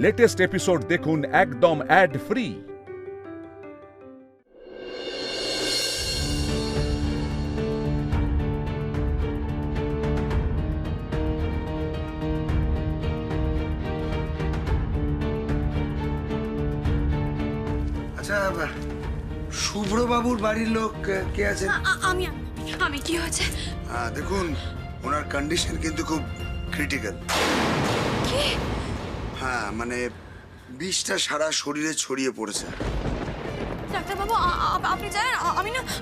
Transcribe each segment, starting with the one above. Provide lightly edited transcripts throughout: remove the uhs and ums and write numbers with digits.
Latest episode দেখুন একদম add free. আচ্ছা, শুভ্রবাবুর বাড়ির লোক কে আছে? আমি আমি কি হয়েছে? দেখুন, ওনার কন্ডিশন কিন্তু খুব ক্রিটিক্যাল। কি? হ্যাঁ, মানে বিষটা সারা শরীরে ছড়িয়ে পড়েছে। ডাক্তারবাবু, আপনি জানেন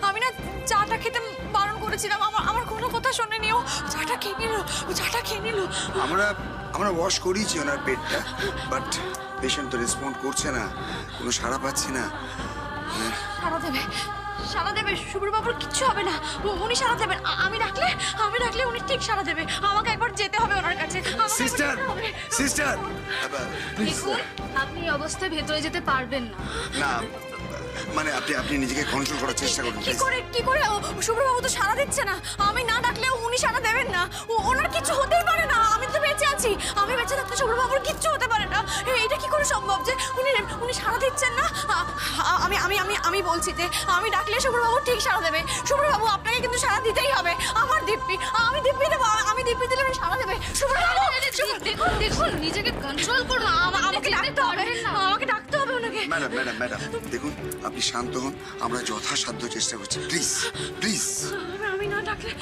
আমি না চাটা খেতে বারণ করেছিলাম। আমার কোনো কথা শোনেনি। ও চাটা খেয়ে নিল। আমরা ওয়াশ করিয়েছি ওনার পেটটা, বাট পেশেন্ট তো রেসপন্ড করছে না, কোনো সাড়া পাচ্ছি না। সাড়া দেবে শুভ্রবাবুর কিচ্ছু হবে না। উনি সাড়া দেবেন। আমি ডাকলে উনি ঠিক সাড়া দেবে। আমাকে একবার যেতে হবে ওনার কাছে। সিস্টার দেখুন, আপনি এই অবস্থায় ভেতরে যেতে পারবেন না। না, মানে আপনি নিজেকে কন্ট্রোল করার চেষ্টা করুন। কি করে শুভ্রবাবু তো সাড়া দিচ্ছে না। আমি না ডাকলেও উনি সাড়া দেবেন না। ওনার কিছু হতেই পারে না। আমি তো বেঁচে আছি। আমি বেঁচে থাকতে শুভ্রবাবুর কিচ্ছু হতে পারে না। এটা কি করে সম্ভব যে উনি সাড়া দিচ্ছেন না? আমি বলছি যে আমি ডাকলে শুভ্রবাবু ঠিক সাড়া দেবে। শুভ্রবাবু, আপনাকে কিন্তু সাড়া দিতেই হবে। আমার দিব্যি, আমি দিব্যি দেবো। আমি দিব্যি দিলে উনি সাড়া দেবে। শুভ্রবাবু, দেখুন, নিজেকে কন্ট্রোল করুন। আমাকে ডাকতে হবে। আমাকে ডাকতে হবে ওনাকে। ম্যাডাম, দেখুন, আপনি শান্ত হন। আমরা যথাসাধ্য চেষ্টা করছি। প্লিজ। আমি না ডাকলে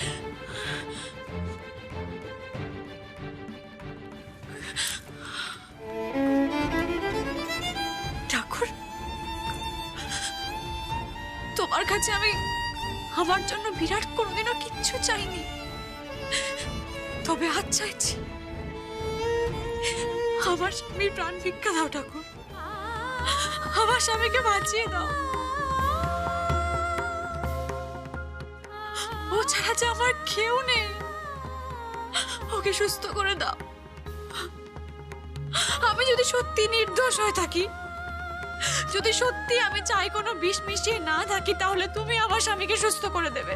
ঠাকুর, তোমার কাছে আমি আমার জন্য বিরাট কোনোদিনও কিচ্ছু চাইনি, তবে আজ চাইছি আমার স্বামীর প্রাণ ভিক্ষা দাও ঠাকুর। আমার স্বামীকে বাঁচিয়ে দাও। ও ছাড়া যে আমার কেউ নেই। ওকে সুস্থ করে দাও। আমি যদি সত্যি নির্দোষ হয়ে থাকি, যদি সত্যি আমি চাই কোনো বিষ মিশিয়ে না থাকি, তাহলে তুমি আমার স্বামীকে সুস্থ করে দেবে।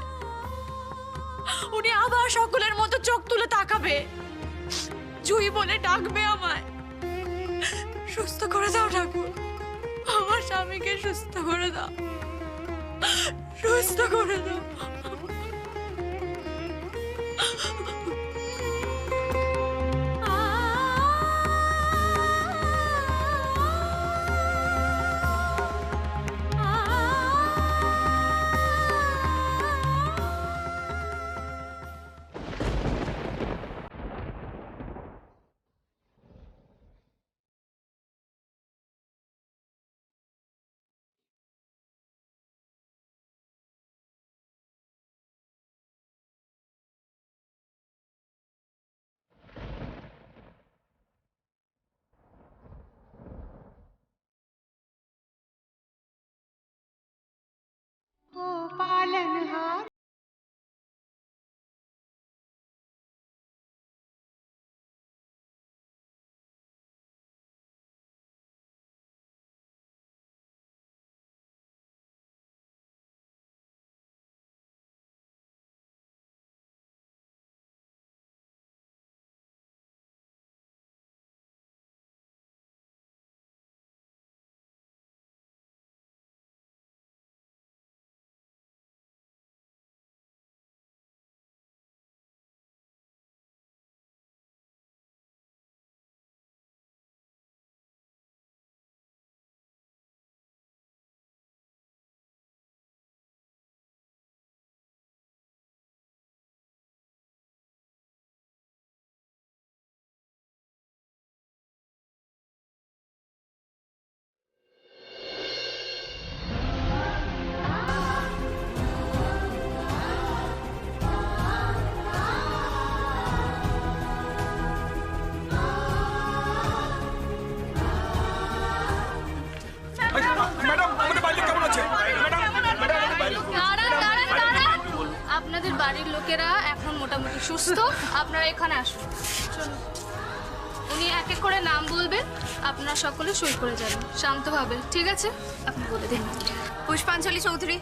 উনি আবার সকলের মতো চোখ তুলে তাকাবে, জুই বলে ডাকবে আমায়। সুস্থ করে দাও ঠাকুর, আমার স্বামীকে সুস্থ করে দাও। সুস্থ করে দাও। আপনাদের বাড়ির লোকেরা এখন মোটামুটি সুস্থ। আপনারা এখানে আসুন। উনি এক এক করে নাম বলবেন, আপনারা সকলে সই করে যাবেন শান্তভাবে, ঠিক আছে? আপনি বলে দিন। পুষ্পাঞ্জলি চৌধুরী।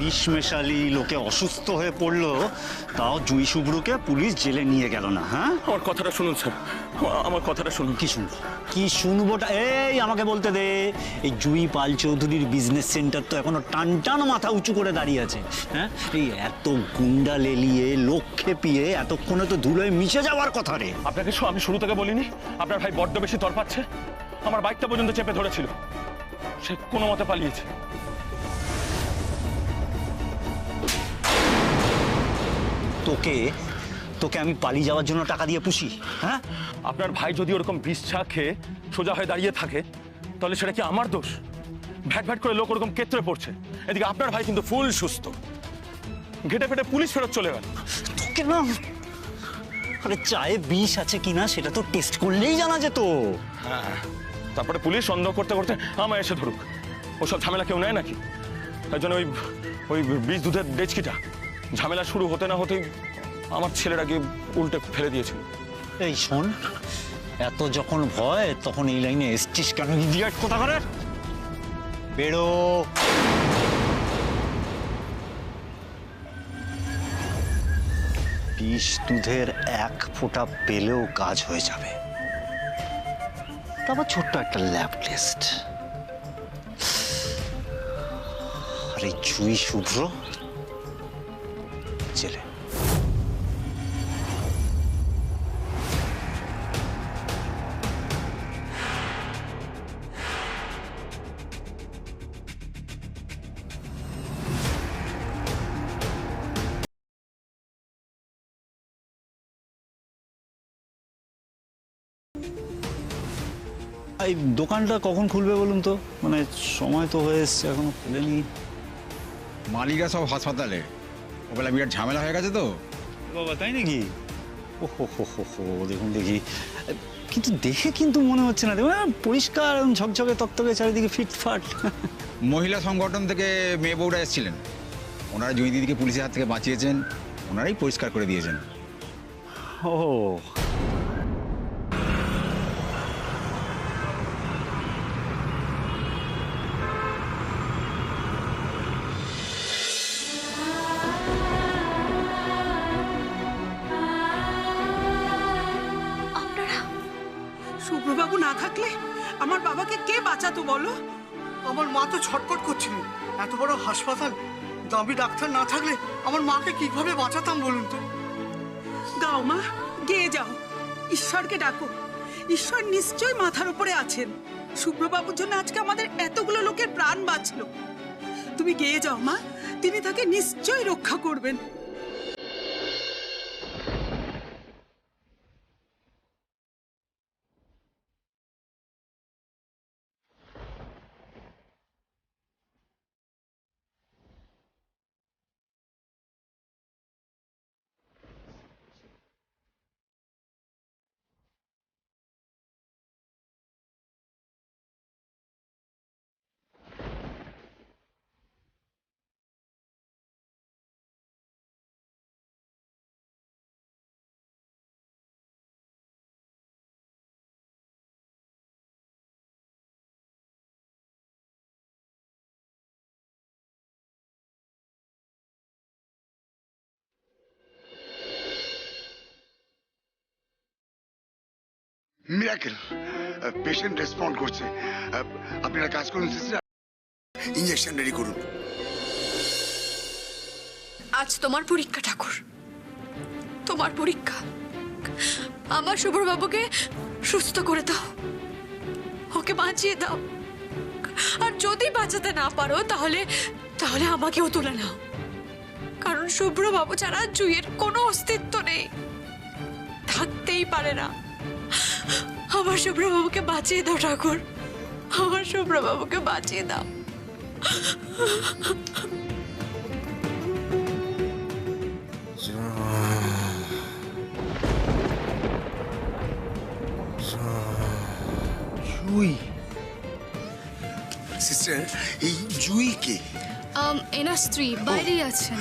বিষ মেশালি, লোকে অসুস্থ হয়ে পড়লো, তাও জুই শুভ্রকে পুলিশ জেলে নিয়ে গেল না। হ্যাঁ, আমার কথাটা শুনুন স্যার, আমার কথাটা শুনুন। কি শুনবো? কি শুনবোটা? এই আমাকে বলতে দে। এই জুই পাল চৌধুরীর বিজনেস সেন্টার তো এখনো টান টান মাথা উঁচু করে দাঁড়িয়ে আছে। হ্যাঁ, এই এত গুন্ডা লেলিয়ে, লোক খেপিয়ে এতক্ষণে তো ধুলোয় মিশে যাওয়ার কথা রে। আপনাকে আমি শুরু থেকে বলিনি আপনার ভাই বড্ড বেশি তরপাচ্ছে? আমার বাইকটা পর্যন্ত চেপে ধরেছিল, সে কোনো মতে পালিয়েছে। তোকে আমি পালিয়ে যাওয়ার জন্য টাকা দিয়ে পুষি? হ্যাঁ, আপনার ভাই যদি ওরকম বিষ চা খেয়ে সোজা হয়ে দাঁড়িয়ে থাকে তাহলে সেটা কি আমার দোষ? ভ্যাট ভ্যাট করে লোক ওরকম কেতরে পড়ছে, এদিকে আপনার ভাই কিন্তু ফুল সুস্থ। ঘেটে ফেটে পুলিশ ফেরত চলে গেল। তোকে না, আরে চায়ে বিষ আছে কিনা সেটা তো টেস্ট করলেই জানা যেত। হ্যাঁ, তারপরে পুলিশ সন্দেহ করতে করতে আমায় এসে ধরুক। ওসব ঝামেলা কেউ নেয় নাকি? তার জন্য ওই বিষ দুধের ডেচকিটা ঝামেলা শুরু হতে না হতেই আমার ছেলেরা গিয়ে উল্টে ফেলে দিয়েছিল। এই শোন, এত যখন ভয় তখন এই লাইনে এসছিস কেন? ইডিয়েট কোথাকারে! বেরো। বিষ দুধের এক ফোঁটা পেলেও কাজ হয়ে যাবে। তারপর ছোট্ট একটা ল্যাব টেস্ট। আর এই জুই শুভ্র জেলে। এই দোকানটা কখন খুলবে বলুন তো? মানে সময় তো হয়ে এসছে, এখনো খুলেনি। মালিকরা সব হাসপাতালে, ওবেলা বিরাট ঝামেলা হয়ে গেছে তো। বাবা, তাই নাকি? ও হো, দেখুন দেখি। কিন্তু দেখে কিন্তু মনে হচ্ছে না, দেখুন পরিষ্কার ঝকঝকে তকতকে চারিদিকে ফিটফাট। মহিলা সংগঠন থেকে মেয়ে বউরা এসেছিলেন, ওনারা জুঁই দিদিকে পুলিশের হাত থেকে বাঁচিয়েছেন, ওনারাই পরিষ্কার করে দিয়েছেন। ও শুভ্রবাবু না থাকলে আমার বাবাকে কে বাঁচাতো বলো? আমার মা তো ছটফট করছিল। এত বড় হাসপাতাল, দামি ডাক্তার না থাকলে আমার মাকে কিভাবে বাঁচাতাম বলুন তো? গাও মা, গিয়ে যাও, ঈশ্বরকে ডাকো। ঈশ্বর নিশ্চয়ই মাথার উপরে আছেন। শুভ্রবাবুর জন্য আজকে আমাদের এতগুলো লোকের প্রাণ বাঁচলো। তুমি গিয়ে যাও মা, তিনি তাকে নিশ্চয়ই রক্ষা করবেন। মিরাকেল, পেশেন্ট রেসপন্ড করছে। আপনারা কাজ করুন সিস্টার, ইঞ্জেকশন রেডি করুন। আজ তোমার পরীক্ষা ঠাকুর, তোমার পরীক্ষা। আমার শুভ্রবাবুকে সুস্থ করে দাও, ওকে বাঁচিয়ে দাও। আর যদি বাঁচাতে না পারো তাহলে তাহলে আমাকেও তুলে নাও, কারণ শুভ্রবাবু ছাড়া জুইয়ের কোনো অস্তিত্ব নেই, থাকতেই পারে না। আমার শুভ্রবাবুকে বাঁচিয়ে দাও ঠাকুর, আমার শুভ্রবাবুকে বাঁচিয়ে দাও। জুই সিস্টার, এই জুই কে? এনার স্ত্রী বাইরেই আছেন।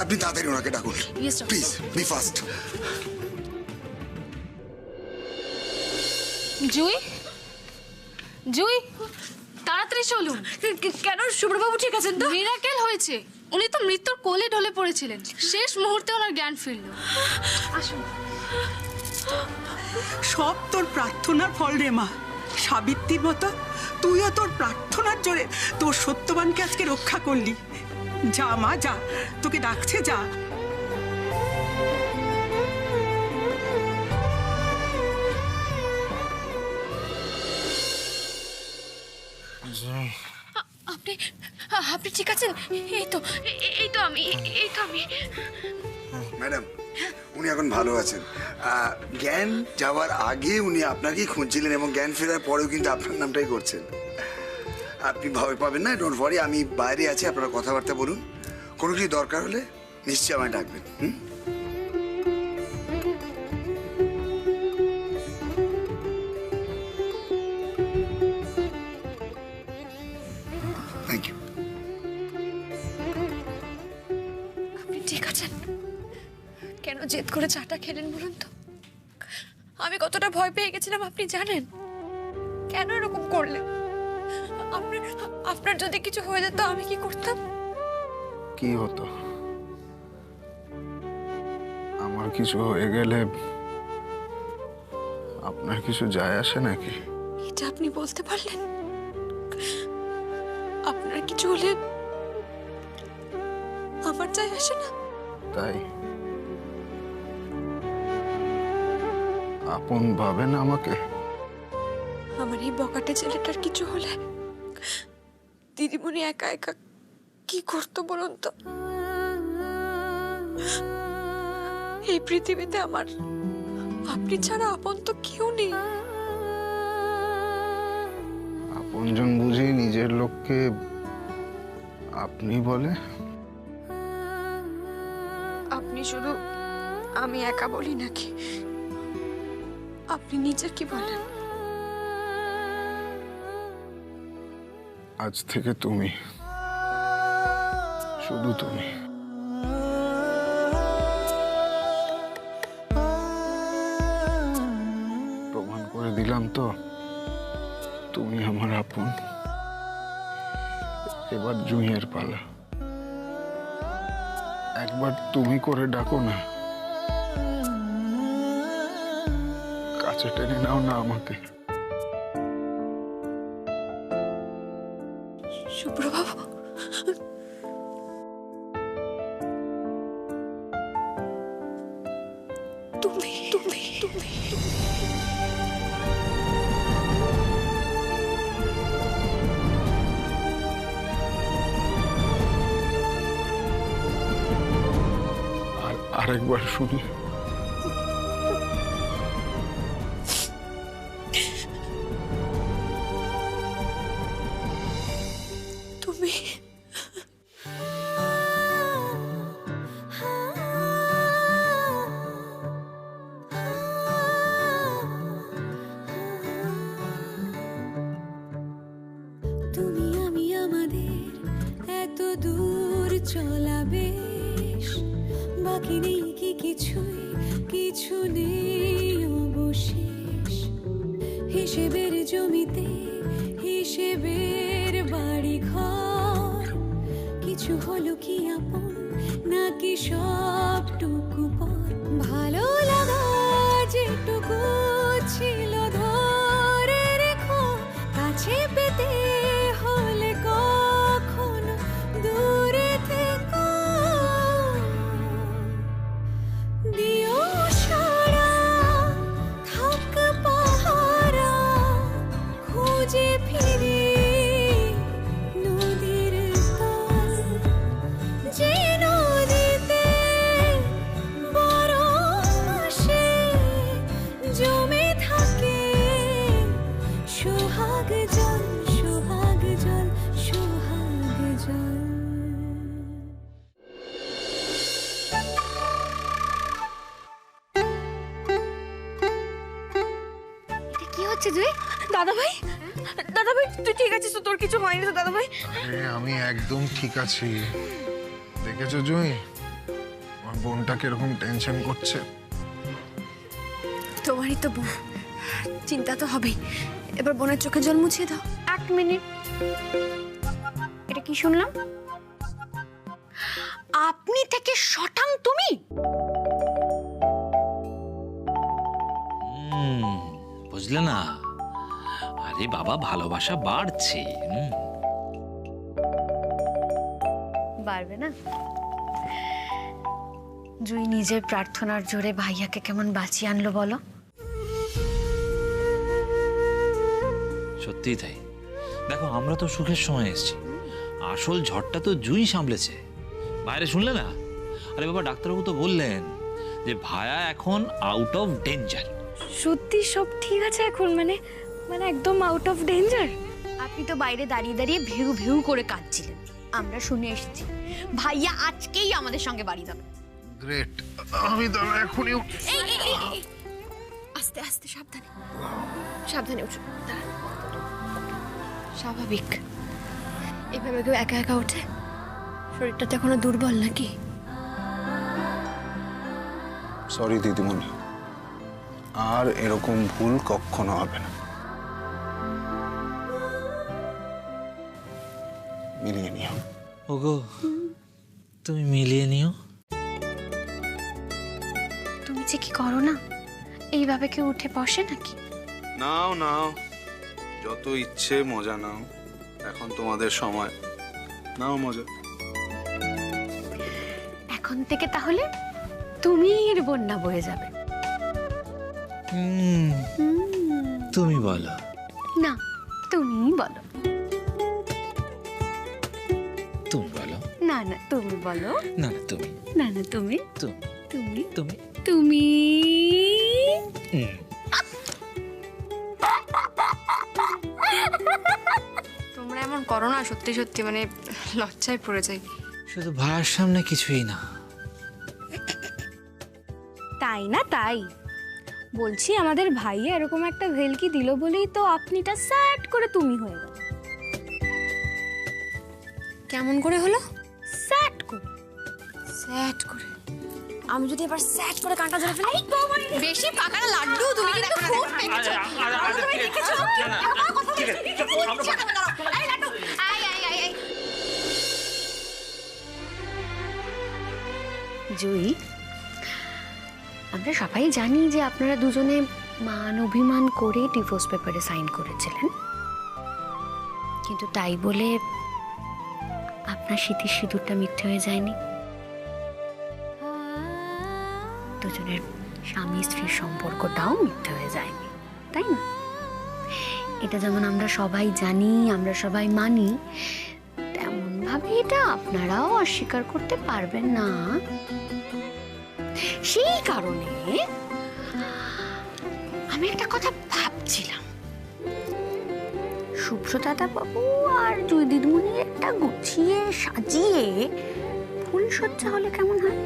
আপনি তাড়াতাড়ি ওনাকে ডাকুন Yes, doctor. Please, be fast. Jui, Jui, তাড়াতাড়ি চলুন। কেন? শুভ্রবাবু ঠিক আছেন তো? মিরাকেল হয়েছে, উনি তো মৃত্যুর কোলে ঢলে পড়েছিলেন, শেষ মুহূর্তে ওনার জ্ঞান ফিরল। আসুন। সব তোর প্রার্থনার ফল রে মা। সাবিত্রীর মতো তুইও তোর প্রার্থনার জোরে তোর সত্যবানকে আজকে রক্ষা করলি। যা মা যা, তোকে ডাকছে, যা। আপনি আপনি ঠিক আছেন? এই তো আমি। ম্যাডাম, উনি এখন ভালো আছেন। জ্ঞান যাওয়ার আগে উনি আপনাকেই খুঁজছিলেন এবং জ্ঞান ফেরার পরেও কিন্তু আপনার নামটাই করছেন। আপনি ভয় পাবেন না, ডোন্ট ওয়ারি, আমি বাইরে আছি, আপনারা কথাবার্তা বলুন। কোনো কিছু দরকার হলে নিশ্চয়ই আমায় ডাকবেন। Thank you. আপনি ঠিক আছেন? কেন জেদ করে চাটা খেলেন বলুন তো? আমি কতটা ভয় পেয়ে গেছিলাম আপনি জানেন? কেন এরকম করলেন? আপনার যদি কিছু হয়ে যেত আমি কি করতাম? কি হতো? আমার কিছু হয়ে গেলে আপনার কিছু যায় আসে নাকি? এটা আপনি বলতে পারলেন? আপনার কিছু হলে আমার যায় আসে না? তাই আপন ভাবেন আমাকে? আমার এই বকাটে ছেলেটার কিছু হলে দিদিমণি একা একা কি করতো বলুন তো? এই পৃথিবীতে আমার আপনি ছাড়া আপন তো কেউ নেই। আপনজন বুঝি নিজের লোককে আপনি বলে? আপনি শুধু আমি একা বলি নাকি? আপনি নিজের কি বলেন? আজ থেকে তুমি, শুধু তুমি। প্রমাণ করে দিলাম তো তুমি আমার আপন। এবার জুঁইয়ের পালা। একবার তুমি করে ডাকো না, কাছে টেনে নাও না আমাকে। শুভ্রবাবু, তুমি তুমি তুমি আরেকবার শুনি। তুমি তুমি আমি আমাদের এত দূর চলা বেশ, বাকি নেই কি কিছুই, কিছু নেই অবশেষ। হিসেবের জমিতে হিসেবের বাড়ি ঘর, কিছু হলো কি আপন নাকি সবটুকু পর। ভালো লাগা যেটুকু ছিল ধরে রেখো, কাছে পেতে হলে কখনো দূরে থেকো। দিও সারা থাক পাহারা, খুঁজে ফিরে নদীর তল, যে নদীতে বরফ আসে জমে থাকে সোহাগ জল, সোহাগ জল, সোহাগ জল। কি হচ্ছে তুই? দাদাভাই, দাদাভাই তুই ঠিক আছিস তো? তোর কিছু হয়নি তো দাদাভাই? আরে আমি একদম ঠিক আছি। দেখেছো জুঁই, আমার বোনটা কিরকম টেনশন করছে। তোমারই তো বোন, চিন্তা তো হবেই। এবার বোনের চোখে জল মুছিয়ে দাও। 1 মিনিট, এটা কি শুনলাম? আপনি থেকে শটাং তুমি? বুঝলে না? আরে বাবা, ভালোবাসা বাড়ছে। বাড়বে না? জুই নিজের প্রার্থনার জোরে ভাইয়াকে কেমন বাঁচিয়ে আনলো বলো। সত্যিই তাই। দেখো, আমরা তো সুখের সময় এসেছি, আসল ঝড়টা তো জুই সামলেছে। বাইরে শুনলে না? আরে বাবা, ডাক্তারবাবু তো বললেন যে ভায়া এখন আউট অফ ডেঞ্জার। সত্যি সব ঠিক আছে এখন? মানে মানে একদম আউট অফ ডেঞ্জার? আপনি তো বাইরে দাঁড়িয়ে দাঁড়িয়ে ভেউ ভেউ করে কাঁদছিলেন, আমরা শুনে এসেছি। ভাইয়া আজকেই আমাদের সঙ্গে বাড়ি যাবে। গ্রেট। আমি তো এখনই আস্তে আস্তে, সাবধানে সাবধানে উঠো। স্বাভাবিক, এভাবে কেউ একা একা ওঠে? শরীরটা তো এখনো দুর্বল নাকি? সরি দিদিমণি, আর এরকম ভুল কখনো হবে না। মিলিয়ে নিও। ওগো, তুমি মিলিয়ে নিও। তুমি যে কি করো না, এইভাবে কেউ উঠে বসে নাকি? নাও নাও, যত ইচ্ছে মজা নাও, এখন তোমাদের সময়, নাও মজা। এখন থেকে তাহলে তুমির বন্যা বয়ে যাবে। তুমি বলো না, তুমি বলো। তুমি বলো। না না, তুমি বলো। না না, তুমি। না না, তুমি। তুমি তুমি তুমি তুমি তোমরা এমন করো না, সত্যি সত্যি মানে লজ্জায় পড়ে যাই। শুধু ভাইয়ের সামনে কিছুই না। তাই না? তাই বলছি, আমাদের ভাইয়া এরকম একটা ভেলকি দিল বলেই তো আপনিটা স্যাট করে তুমি হয়ে গেল। কেমন করে হলো? স্যাট করে। স্যাট করে? আমি যদি এবার স্যাট করে কাঁটা ধরে ফেলি? বেশি পাকাটা লাড্ডু, তুমি কিন্তু খুব পেকেছো। তুমি দেখেছো? আমার কথা বলছি, এই লাড্ডু, আই আই আই আই। জুই, আমরা সবাই জানি যে আপনারা দুজনে মান অভিমান করে ডিভোর্স পেপারে সাইন করেছিলেন, কিন্তু তাই বলে আপনার স্মৃতির সিঁদুরটা মিথ্যে হয়ে যায়নি। দুজনের স্বামী স্ত্রীর সম্পর্কটাও মিথ্যে হয়ে যায়নি, তাই না? এটা যেমন আমরা সবাই জানি, আমরা সবাই মানি, তেমন ভাবে এটা আপনারাও অস্বীকার করতে পারবেন না। সেই কারণে আমি একটা কথা ভাবছিলাম, শুভ্রদাদা বাবু আর জুই দিদিমণি একটা গুছিয়ে সাজিয়ে ফুলসজ্জা হলে কেমন হয়?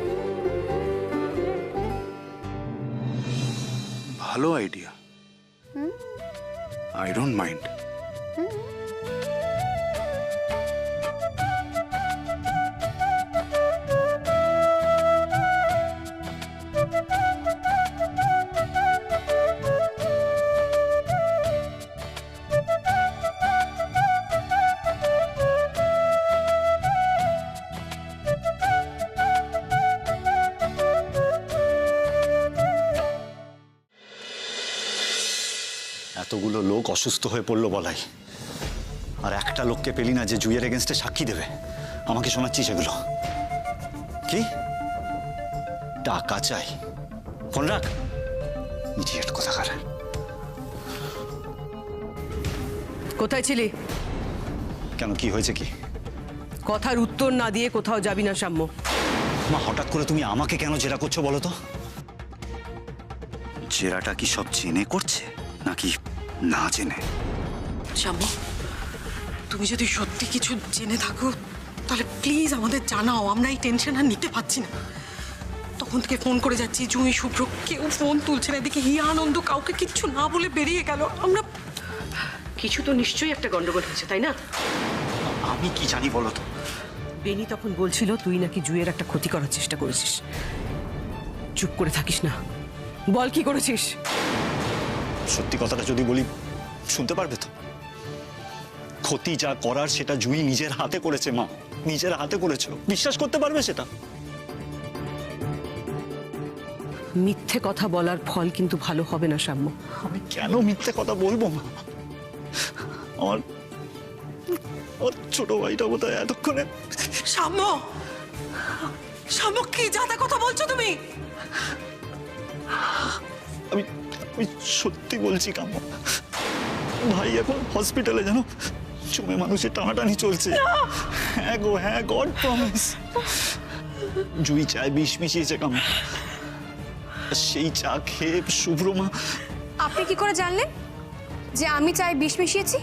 ভালো আইডিয়া, আই ডোন্ট মাইন্ড। এতগুলো লোক অসুস্থ হয়ে পড়লো বলাই, আর একটা লোককে পেলি না যে জুইয়ের এগেনস্টে সাক্ষী দেবে। আমাকে শোনাচ্ছিস এগুলো? কি টাকা চাই? ফোন রাখ, ইডিয়েট কোথাকার। কোথায় ছিলি? কেন, কি হয়েছে? কি কথার উত্তর না দিয়ে কোথাও যাবি না সাম্য। মা, হঠাৎ করে তুমি আমাকে কেন জেরা করছো বলো তো? জেরাটা কি সব জেনে করছে নাকি না জেনে? সাম্য, তুমি যদি সত্যি কিছু জেনে থাকো তাহলে প্লিজ আমাদের জানাও, আমরা এই টেনশন আর নিতে পারছি না। তখন থেকে ফোন করে যাচ্ছি, জুঁই, শুভ্র, কেউ ফোন তুলছে না। এদিকে হিয়া, আনন্দ কাউকে কিচ্ছু না বলে বেরিয়ে গেল। আমরা কিছু তো নিশ্চয়ই একটা গন্ডগোল হয়েছে, তাই না? আমি কি জানি বলো তো? বেনি তখন বলছিল তুই নাকি জুঁইয়ের একটা ক্ষতি করার চেষ্টা করেছিস। চুপ করে থাকিস না, বল কি করেছিস? সত্যি কথাটা যদি বলি শুনতে পারবে তো? ক্ষতি যা করার সেটা জুঁই নিজের হাতে করেছে মা। নিজের হাতে করেছো, বিশ্বাস করতে পারবে সেটা? মিথ্যে কথা বলার ফল কিন্তু ভালো হবে না সাম্য। আমি কেন মিথ্যে কথা বলবো মা? আমার ছোট ভাইটা বোধহয় এতক্ষণে। সাম্য, সাম্য কি যাতা কথা বলছো তুমি? আমি সত্যি বলছি কাম্য, ভাই এখন হসপিটালে, জানো, চুমে মানুষের টানাটানি চলছে। হ্যাঁ গো হ্যাঁ, গড প্রমিস। জুই চায় বিষ মিশিয়েছে কাম্য, সেই চা খেয়ে শুভ্র মা। আপনি কি করে জানলেন যে আমি চায়ে বিষ মিশিয়েছি?